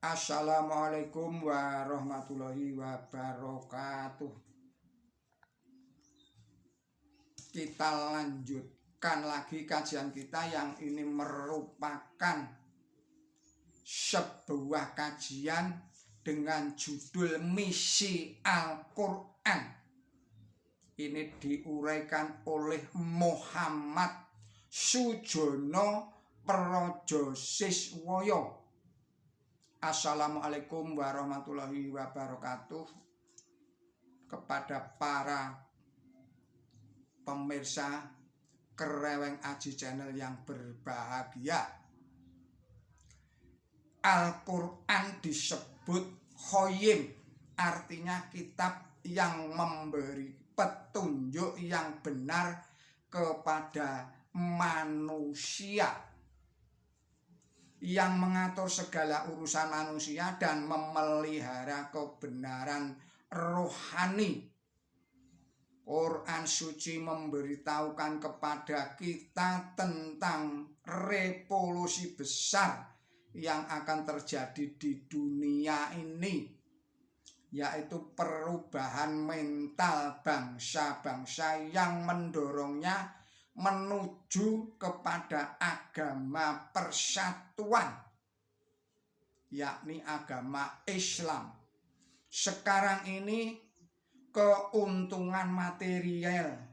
Assalamualaikum warahmatullahi wabarakatuh. Kita lanjutkan lagi kajian kita yang ini merupakan sebuah kajian dengan judul Misi Al-Quran. Ini diuraikan oleh Muhammad Sujono Projosiswoyo. Assalamualaikum warahmatullahi wabarakatuh kepada para pemirsa Kereweng Aji Channel yang berbahagia. Al-Quran disebut Qayyim, artinya kitab yang memberi petunjuk yang benar kepada manusia, yang mengatur segala urusan manusia dan memelihara kebenaran rohani. Quran suci memberitahukan kepada kita tentang revolusi besar yang akan terjadi di dunia ini, yaitu perubahan mental bangsa-bangsa yang mendorongnya menuju kepada agama persatuan, yakni agama Islam. Sekarang ini keuntungan material,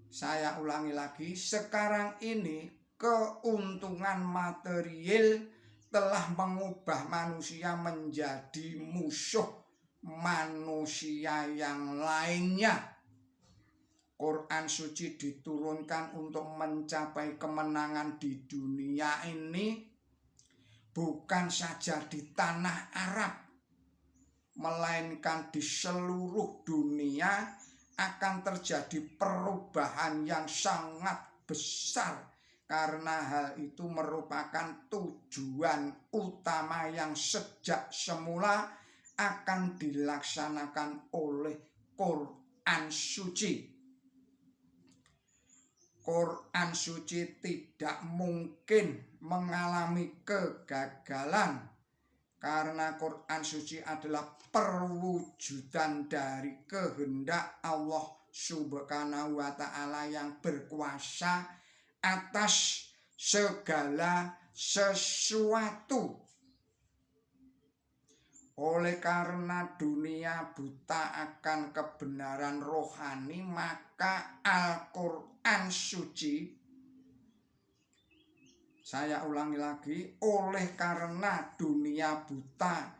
saya ulangi lagi, sekarang ini keuntungan material telah mengubah manusia menjadi musuh manusia yang lainnya. Quran suci diturunkan untuk mencapai kemenangan di dunia ini, bukan saja di tanah Arab, melainkan di seluruh dunia akan terjadi perubahan yang sangat besar, karena hal itu merupakan tujuan utama yang sejak semula akan dilaksanakan oleh Quran suci. Quran suci tidak mungkin mengalami kegagalan, karena Quran suci adalah perwujudan dari kehendak Allah Subhanahu wa Ta'ala yang berkuasa atas segala sesuatu. Oleh karena dunia buta akan kebenaran rohani, maka Al-Quran suci, saya ulangi lagi, oleh karena dunia buta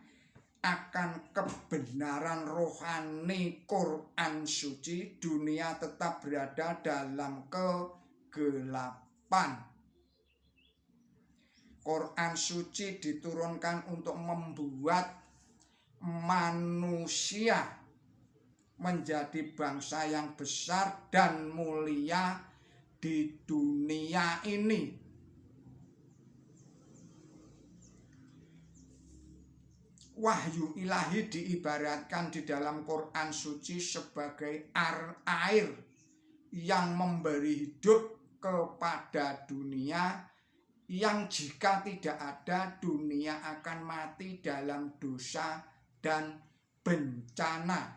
akan kebenaran rohani Quran suci, dunia tetap berada dalam kegelapan. Quran suci diturunkan untuk membuat manusia menjadi bangsa yang besar dan mulia di dunia ini. Wahyu ilahi diibaratkan di dalam Quran suci sebagai air yang memberi hidup kepada dunia, yang jika tidak ada, dunia akan mati dalam dosa dan bencana.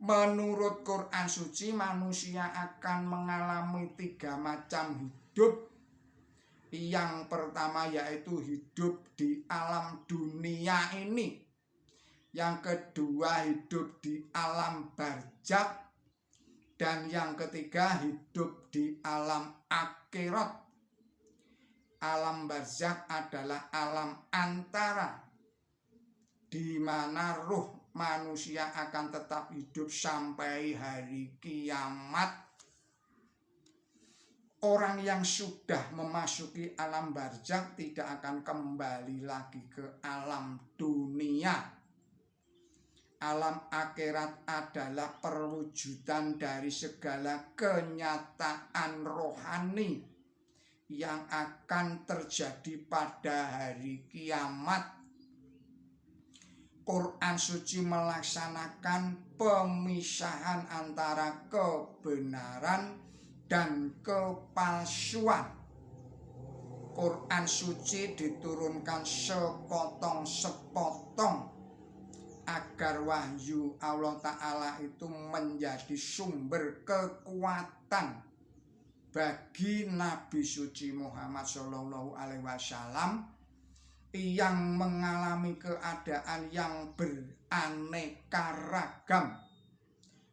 Menurut Quran suci, manusia akan mengalami 3 macam hidup. Yang pertama yaitu hidup di alam dunia ini. Yang kedua hidup di alam barzakh. Dan yang ketiga hidup di alam akhirat. Alam barzakh adalah alam antara, di mana ruh manusia akan tetap hidup sampai hari kiamat. Orang yang sudah memasuki alam barzakh tidak akan kembali lagi ke alam dunia. Alam akhirat adalah perwujudan dari segala kenyataan rohani yang akan terjadi pada hari kiamat. Quran suci melaksanakan pemisahan antara kebenaran dan kepalsuan. Quran suci diturunkan sepotong-sepotong agar wahyu Allah Ta'ala itu menjadi sumber kekuatan bagi Nabi suci Muhammad Shallallahu Alaihi Wasallam yang mengalami keadaan yang beraneka ragam.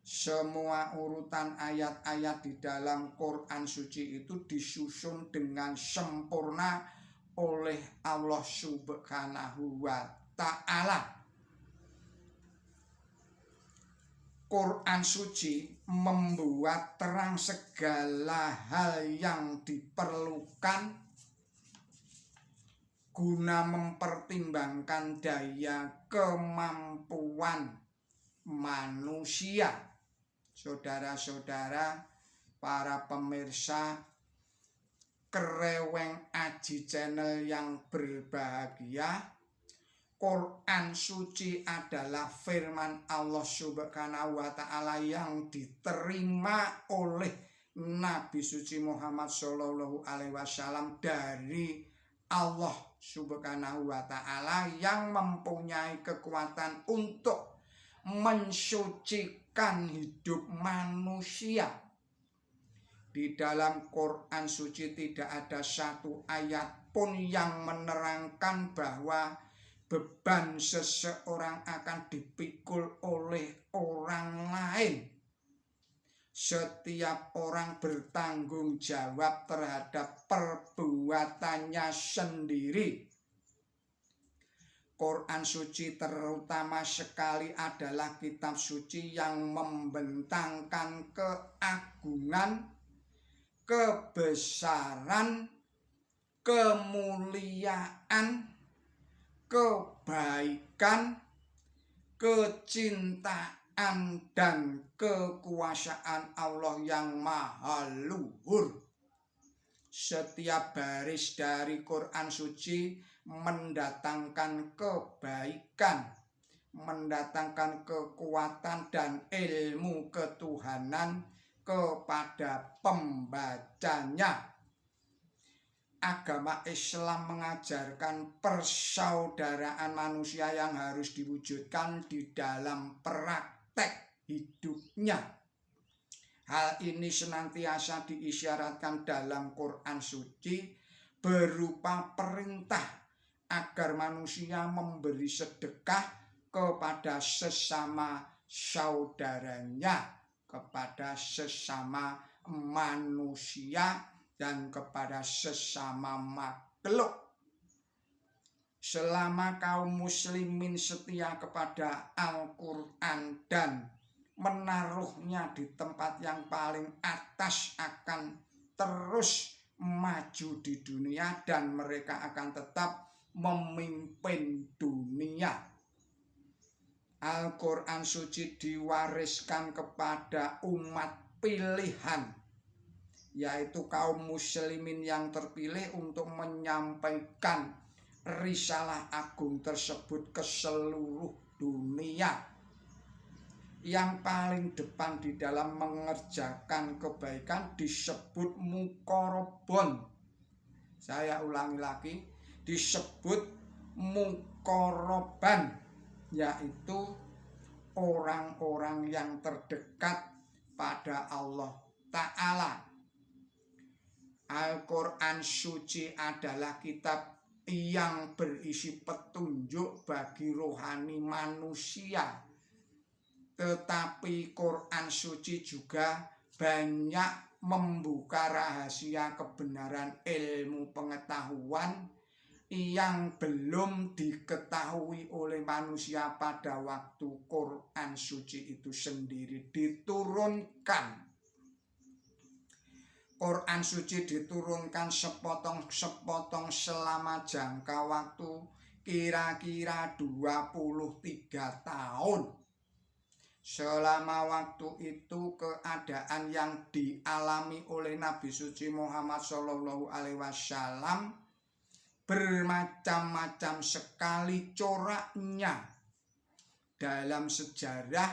Semua urutan ayat-ayat di dalam Quran suci itu disusun dengan sempurna oleh Allah Subhanahu wa Ta'ala. Quran suci membuat terang segala hal yang diperlukan guna mempertimbangkan daya kemampuan manusia. Saudara-saudara, para pemirsa Kreweng Aji Channel yang berbahagia, Quran suci adalah firman Allah Subhanahu wa Ta'ala yang diterima oleh Nabi suci Muhammad Shallallahu Alaihi Wasallam dari Allah Subhanahu wa Ta'ala yang mempunyai kekuatan untuk mensucikan hidup manusia. Di dalam Quran suci tidak ada satu ayat pun yang menerangkan bahwa beban seseorang akan dipikul oleh orang lain. Setiap orang bertanggung jawab terhadap perbuatannya sendiri. Quran suci terutama sekali adalah kitab suci yang membentangkan keagungan, kebesaran, kemuliaan, kebaikan, kecintaan, dan kekuasaan Allah yang maha luhur. Setiap baris dari Quran suci mendatangkan kebaikan, mendatangkan kekuatan dan ilmu ketuhanan kepada pembacanya. Agama Islam mengajarkan persaudaraan manusia yang harus diwujudkan di dalam praktek hidupnya. Hal ini senantiasa diisyaratkan dalam Quran suci berupa perintah agar manusia memberi sedekah kepada sesama saudaranya, kepada sesama manusia, dan kepada sesama makhluk. Selama kaum muslimin setia kepada Al-Quran dan menaruhnya di tempat yang paling atas, akan terus maju di dunia dan mereka akan tetap memimpin dunia. Al-Quran suci diwariskan kepada umat pilihan, yaitu kaum muslimin yang terpilih untuk menyampaikan risalah agung tersebut ke seluruh dunia. Yang paling depan di dalam mengerjakan kebaikan disebut muqarrabun. Saya ulangi lagi, disebut muqarraban, yaitu orang-orang yang terdekat pada Allah Ta'ala. Al-Quran suci adalah kitab yang berisi petunjuk bagi rohani manusia. Tetapi Quran suci juga banyak membuka rahasia kebenaran ilmu pengetahuan yang belum diketahui oleh manusia pada waktu Quran suci itu sendiri diturunkan. Quran suci diturunkan sepotong-sepotong selama jangka waktu kira-kira 23 tahun. Selama waktu itu keadaan yang dialami oleh Nabi suci Muhammad Shallallahu Alaihi Wasallam bermacam-macam sekali coraknya. Dalam sejarah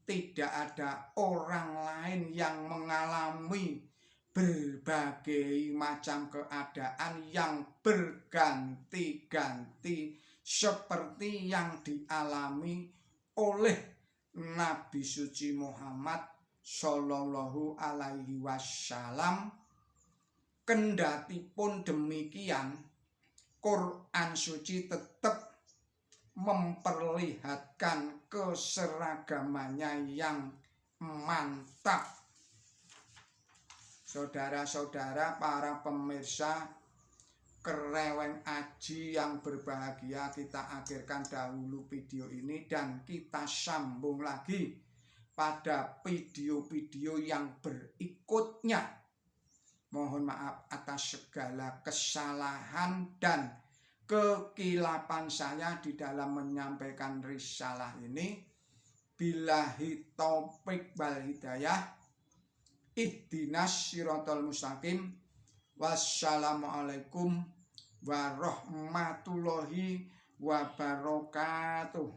tidak ada orang lain yang mengalami berbagai macam keadaan yang berganti-ganti seperti yang dialami oleh Nabi suci Muhammad Shallallahu Alaihi Wasallam. Kendatipun demikian, Quran suci tetap memperlihatkan keseragamannya yang mantap. Saudara-saudara, para pemirsa Kereweng Aji yang berbahagia, kita akhirkan dahulu video ini dan kita sambung lagi pada video-video yang berikutnya. Mohon maaf atas segala kesalahan dan kekilapan saya di dalam menyampaikan risalah ini. Billahi taufik wal hidayah. Ihdinas siratal mustaqim. Wassalamualaikum warahmatullahi wabarakatuh.